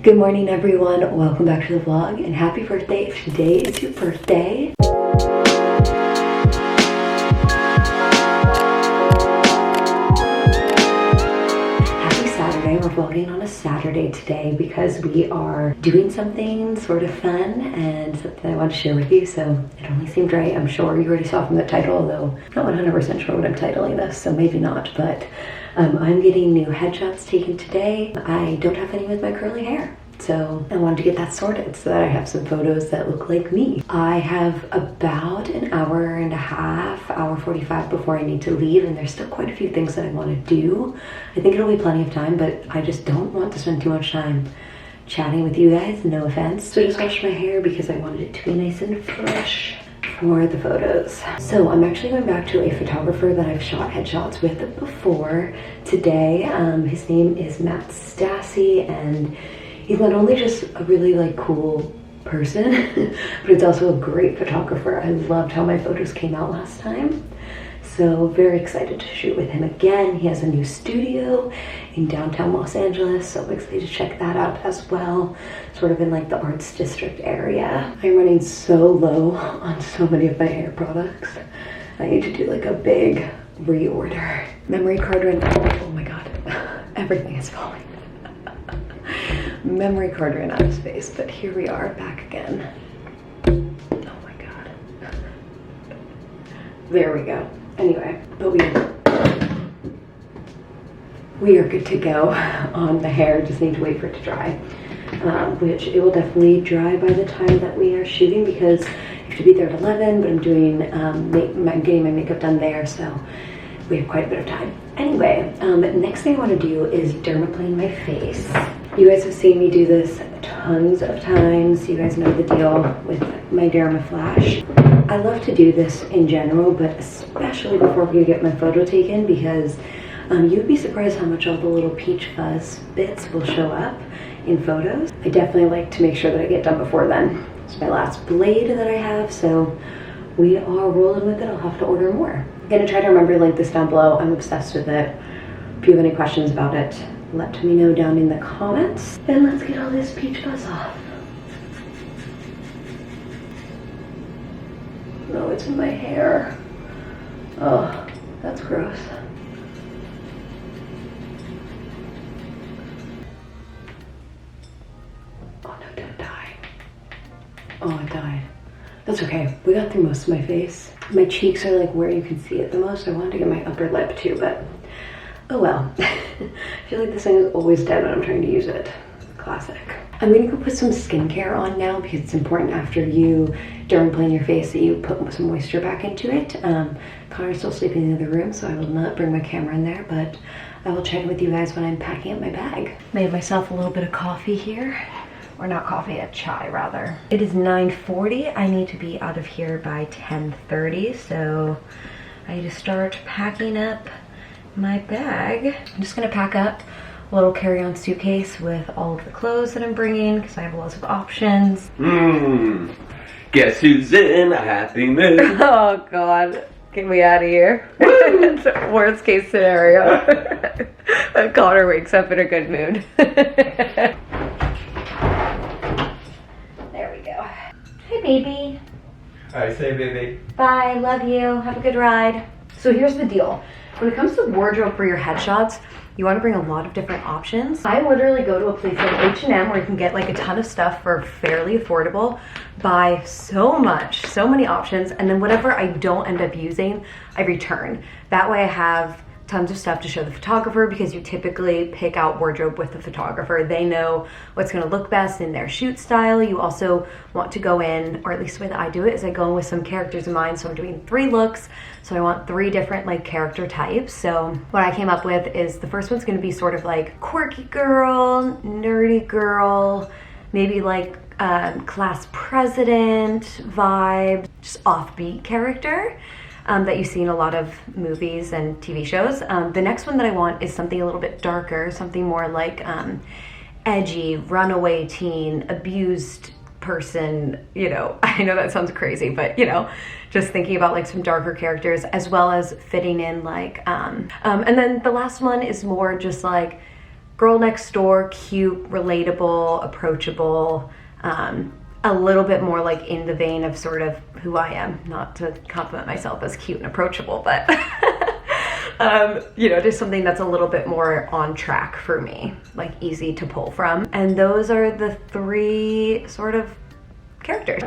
Good morning everyone, welcome back to the vlog and happy birthday if today is your birthday. Happy Saturday, we're vlogging on a Saturday today because we are doing something sort of fun and something I want to share with you, so it only seemed right. I'm sure you already saw from the title, although I'm not 100% sure what I'm titling this, so maybe not, but I'm getting new headshots taken today. I don't have any with my curly hair, so I wanted to get that sorted so that I have some photos that look like me. I have about an hour and a half, hour 45 before I need to leave, and there's still quite a few things that I want to do. I think it'll be plenty of time, but I just don't want to spend too much time chatting with you guys, no offense. So I just washed my hair because I wanted it to be nice and fresh for the photos. So I'm actually going back to a photographer that I've shot headshots with before today. His name is Matt Stassi, and he's not only just a really cool person, but he's also a great photographer. I loved how my photos came out last time. So very excited to shoot with him again. He has a new studio in downtown Los Angeles, so I'm excited to check that out as well. Sort of in the Arts District area. I'm running so low on so many of my hair products. I need to do a big reorder. Memory card ran out. Oh my god, everything is falling. Memory card ran out of space, but here we are back again. Oh my god. There we go. Anyway, but we are good to go on the hair. Just need to wait for it to dry, which it will definitely dry by the time that we are shooting because I have to be there at 11, but I'm doing getting my makeup done there, so we have quite a bit of time. Anyway, next thing I want to do is dermaplane my face. You guys have seen me do this tons of times. You guys know the deal with my Dermaflash. I love to do this in general, but especially before we get my photo taken because you'd be surprised how much all the little peach fuzz bits will show up in photos. I definitely like to make sure that I get done before then. It's my last blade that I have, so we are rolling with it. I'll have to order more. I'm gonna try to remember to link this down below. I'm obsessed with it. If you have any questions about it, let me know down in the comments. And let's get all this peach fuzz off. No, it's in my hair. Oh, that's gross. Oh no, don't die. Oh, I died. That's okay. We got through most of my face. My cheeks are where you can see it the most. I wanted to get my upper lip too, but oh well. I feel like this thing is always dead when I'm trying to use it. Classic. I'm gonna go put some skincare on now because it's important after you dermaplane your face that you put some moisture back into it. Connor's still sleeping in the other room, so I will not bring my camera in there, but I will check with you guys when I'm packing up my bag. Made myself a little bit of coffee here. Or not coffee, a chai rather. It is 9:40. I need to be out of here by 10:30, so I need to start packing up my bag. I'm just gonna pack up a little carry-on suitcase with all of the clothes that I'm bringing because I have lots of options. Guess who's in a happy mood? Oh god, get me out of here. Worst case scenario. Connor wakes up in a good mood. There we go. Hey baby. Alright, say baby. Bye, love you, have a good ride. So here's the deal. When it comes to wardrobe for your headshots, you want to bring a lot of different options. I literally go to a place like H&M where you can get a ton of stuff for fairly affordable, buy so many options, and then whatever I don't end up using, I return. That way I have tons of stuff to show the photographer because you typically pick out wardrobe with the photographer. They know what's going to look best in their shoot style. You also want to go in, or at least the way that I do it is I go in with some characters in mind. So I'm doing 3 looks. So I want 3 different character types. So what I came up with is the first one's going to be sort of quirky girl, nerdy girl, maybe class president vibe, just offbeat character. That you see in a lot of movies and TV shows. The next one that I want is something a little bit darker, something more edgy, runaway teen, abused person, I know that sounds crazy, but just thinking about some darker characters as well as fitting in and then the last one is more just girl next door, cute, relatable, approachable, a little bit more like in the vein of sort of who I am. Not to compliment myself as cute and approachable, but you know, just something that's a little bit more on track for me, like easy to pull from. And those are the 3 sort of characters.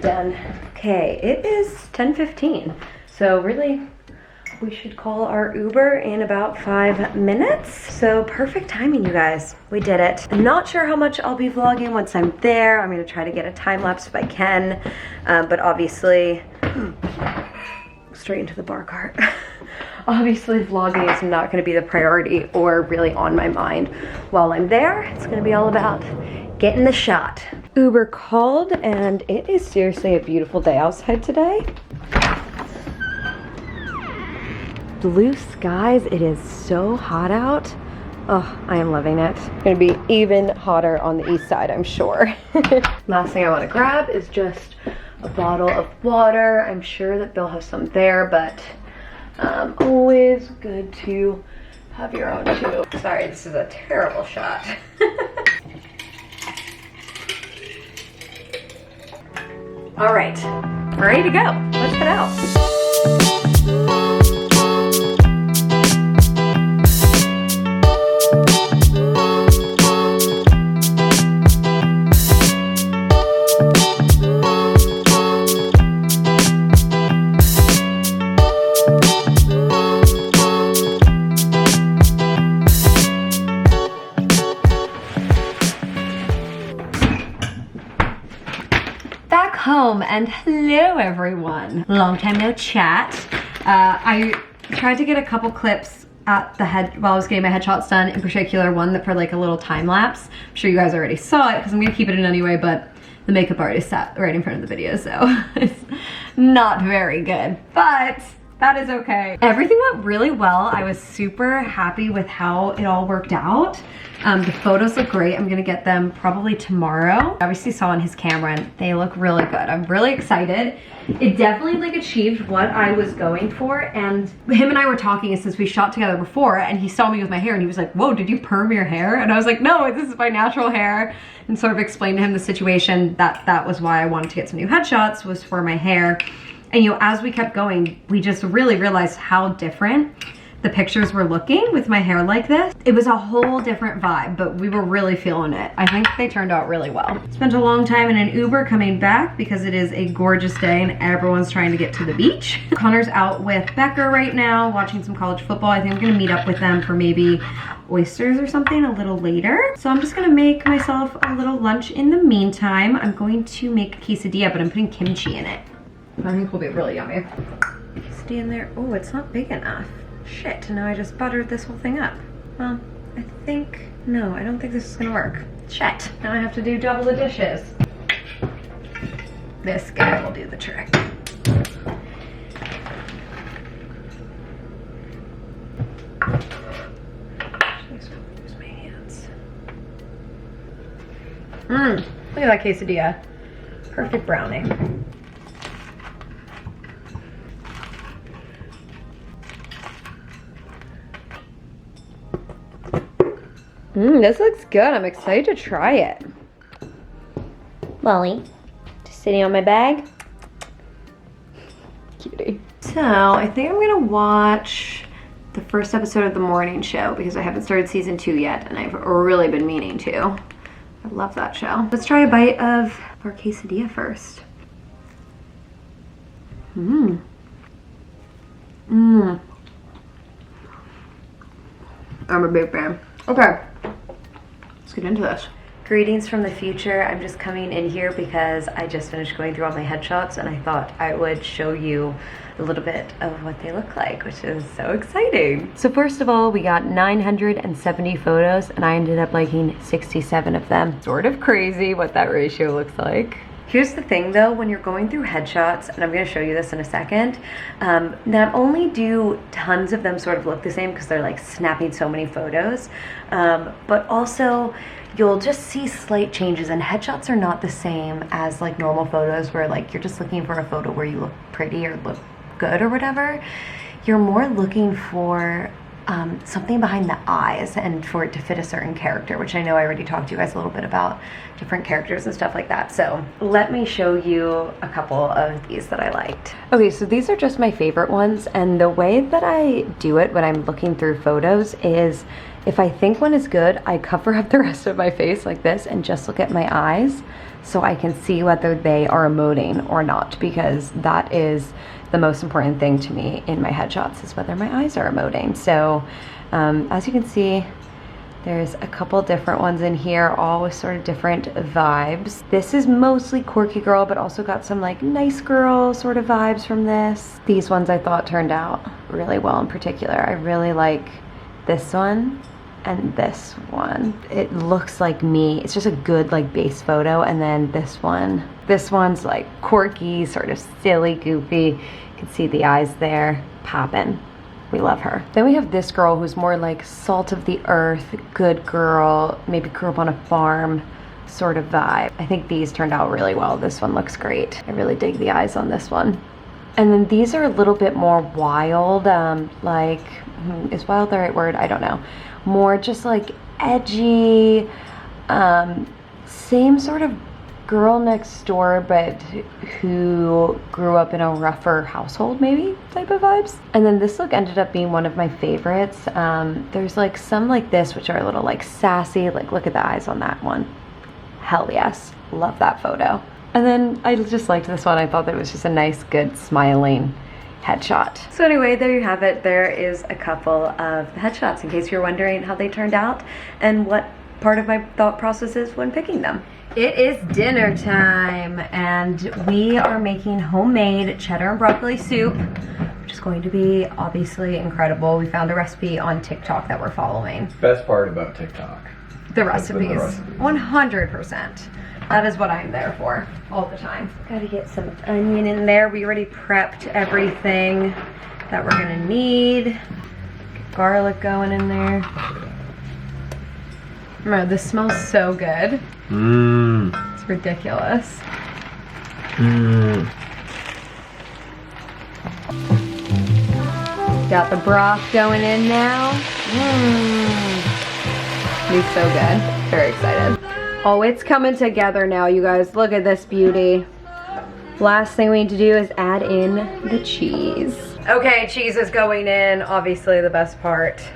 Done. Okay, it is 10:15, so really we should call our Uber in about 5 minutes. So perfect timing, you guys. We did it. I'm not sure how much I'll be vlogging once I'm there. I'm gonna try to get a time lapse if I can, but obviously, straight into the bar cart. Obviously vlogging is not gonna be the priority or really on my mind while I'm there. It's gonna be all about getting the shot. Uber called and it is seriously a beautiful day outside today. Blue skies, it is so hot out. Oh, I am loving it. It's gonna be even hotter on the east side, I'm sure. Last thing I wanna grab is just a bottle of water. I'm sure that they'll have some there, but always good to have your own too. Sorry, this is a terrible shot. All right, we're ready to go. Let's head out. Home and hello everyone. Long time no chat. I tried to get a couple clips at the head while I was getting my headshots done, in particular one that for like a little time lapse. I'm sure you guys already saw it because I'm gonna keep it in anyway, but the makeup artist sat right in front of the video, so it's not very good, but that is okay. Everything went really well. I was super happy with how it all worked out. The photos look great. I'm gonna get them probably tomorrow. I obviously saw on his camera and they look really good. I'm really excited. It definitely like achieved what I was going for, and him and I were talking since we shot together before, and he saw me with my hair and he was like, whoa, did you perm your hair? And I was like, no, this is my natural hair, and sort of explained to him the situation that was why I wanted to get some new headshots, was for my hair. And you know, as we kept going, we just really realized how different the pictures were looking with my hair like this. It was a whole different vibe, but we were really feeling it. I think they turned out really well. Spent a long time in an Uber coming back because it is a gorgeous day and everyone's trying to get to the beach. Connor's out with Becca right now, watching some college football. I think I'm gonna meet up with them for maybe oysters or something a little later. So I'm just gonna make myself a little lunch in the meantime. I'm going to make a quesadilla, but I'm putting kimchi in it. I think will be really yummy. Quesadilla in there. Oh, it's not big enough. Shit, now I just buttered this whole thing up. Well, I think, no, I don't think this is gonna work. Shit, now I have to do double the dishes. This guy will do the trick. Use my hands. Look at that quesadilla. Perfect browning. This looks good. I'm excited to try it. Molly, just sitting on my bag. Cutie. So I think I'm gonna watch the first episode of The Morning Show because I haven't started season 2 yet and I've really been meaning to. I love that show. Let's try a bite of our quesadilla first. I'm a big fan. Okay. Let's get into this. Greetings from the future. I'm just coming in here because I just finished going through all my headshots and I thought I would show you a little bit of what they look like, which is so exciting. So first of all, we got 970 photos and I ended up liking 67 of them. Sort of crazy what that ratio looks like. Here's the thing though, when you're going through headshots, and I'm gonna show you this in a second, not only do tons of them sort of look the same because they're like snapping so many photos, but also you'll just see slight changes, and headshots are not the same as like normal photos where like you're just looking for a photo where you look pretty or look good or whatever. You're more looking for something behind the eyes and for it to fit a certain character, which I know I already talked to you guys a little bit about different characters and stuff like that. So let me show you a couple of these that I liked. Okay, so these are just my favorite ones, and the way that I do it when I'm looking through photos is if I think one is good, I cover up the rest of my face like this and just look at my eyes so I can see whether they are emoting or not, because that is the most important thing to me in my headshots, is whether my eyes are emoting. So as you can see, there's a couple different ones in here, all with sort of different vibes. This is mostly quirky girl, but also got some like nice girl sort of vibes from this. These ones I thought turned out really well in particular. I really like this one and this one. It looks like me. It's just a good like base photo. And then this one's like quirky, sort of silly, goofy. You can see the eyes there popping. We love her. Then we have this girl who's more like salt of the earth, good girl, maybe grew up on a farm sort of vibe. I think these turned out really well. This one looks great. I really dig the eyes on this one. And then these are a little bit more wild, like, is wild the right word? I don't know. More just like edgy, same sort of girl next door, but who grew up in a rougher household, maybe, type of vibes. And then this look ended up being one of my favorites. There's like some like this, which are a little like sassy, like look at the eyes on that one. Hell yes, love that photo. And then I just liked this one. I thought that it was just a nice, good, smiling headshot. So anyway, there you have it. There is a couple of the headshots, in case you're wondering how they turned out and what part of my thought process is when picking them. It is dinner time, and we are making homemade cheddar and broccoli soup, which is going to be obviously incredible. We found a recipe on TikTok that we're following. Best part about TikTok. The recipes. 100%. That is what I'm there for all the time. Gotta get some onion in there. We already prepped everything that we're gonna need. Get garlic going in there. Bro, this smells so good. It's ridiculous. Got the broth going in now. It's so good. Very excited. Oh, it's coming together now, you guys. Look at this beauty. Last thing we need to do is add in the cheese. Okay, cheese is going in. Obviously the best part.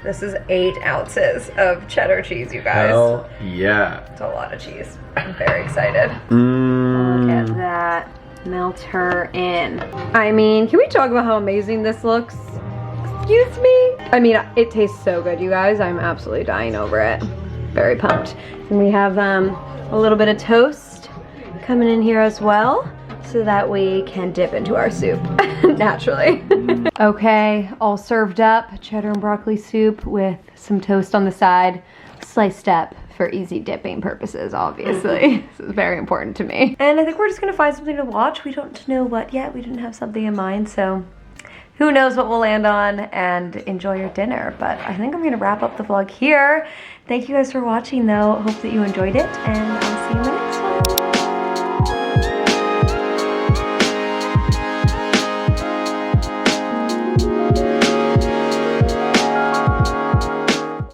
This is 8 ounces of cheddar cheese, you guys. Hell yeah. It's a lot of cheese. I'm very excited. Look at that. Melt her in. I mean, can we talk about how amazing this looks? Excuse me? I mean, it tastes so good, you guys. I'm absolutely dying over it. Very pumped. And we have a little bit of toast coming in here as well, so that we can dip into our soup naturally. Okay, all served up. Cheddar and broccoli soup with some toast on the side, sliced up for easy dipping purposes, obviously. This is very important to me. And I think we're just gonna find something to watch. We don't know what yet. We didn't have something in mind, so who knows what we'll land on, and enjoy your dinner. But I think I'm gonna wrap up the vlog here. Thank you guys for watching though. Hope that you enjoyed it, and